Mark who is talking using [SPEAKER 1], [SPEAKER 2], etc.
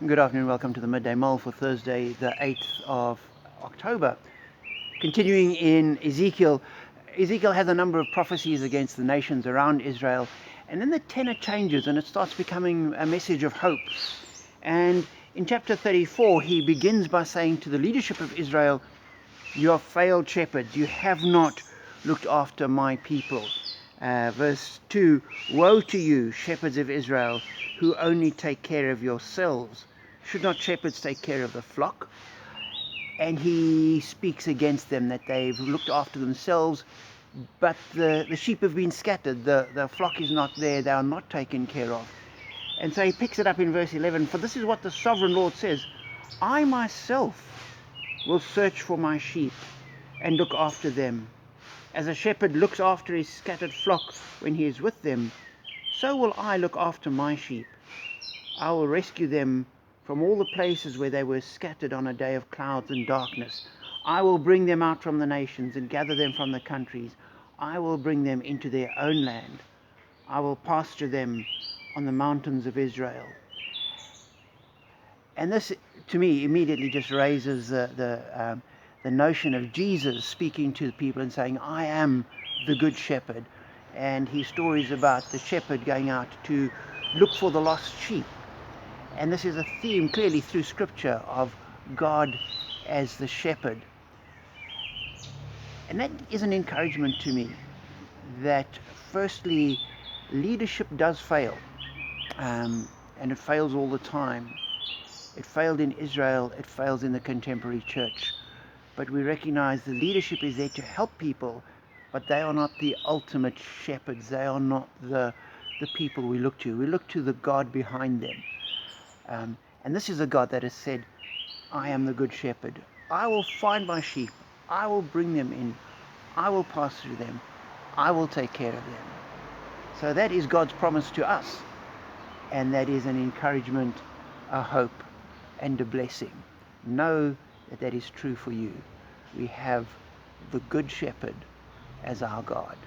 [SPEAKER 1] Good afternoon, welcome to the Midday Mull for Thursday the 8th of October. Continuing in Ezekiel, Ezekiel has a number of prophecies against the nations around Israel, and then the tenor changes and it starts becoming a message of hope. And in chapter 34 he begins by saying to the leadership of Israel, "You are failed shepherds, you have not looked after my people." Verse 2, "Woe to you, shepherds of Israel, who only take care of yourselves. Should not shepherds take care of the flock?" And he speaks against them, that they've looked after themselves, but the sheep have been scattered. The flock is not there. They are not taken care of. And so he picks it up in verse 11. "For this is what the sovereign Lord says, I myself will search for my sheep and look after them. As a shepherd looks after his scattered flock when he is with them, so will I look after my sheep. I will rescue them from all the places where they were scattered on a day of clouds and darkness. I will bring them out from the nations and gather them from the countries. I will bring them into their own land. I will pasture them on the mountains of Israel." And this, to me, immediately just raises the notion of Jesus speaking to the people and saying, "I am the good shepherd." And his stories about the shepherd going out to look for the lost sheep. And this is a theme clearly through Scripture of God as the shepherd. And that is an encouragement to me that, firstly, leadership does fail. And it fails all the time. It failed in Israel, it fails in the contemporary church. But we recognize the leadership is there to help people, but they are not the ultimate shepherds. They are not the people we look to. We look to the God behind them. And this is a God that has said, "I am the good shepherd. I will find my sheep. I will bring them in. I will pasture them. I will take care of them." So that is God's promise to us. And that is an encouragement, a hope, and a blessing. Know that that is true for you. We have the Good Shepherd as our God.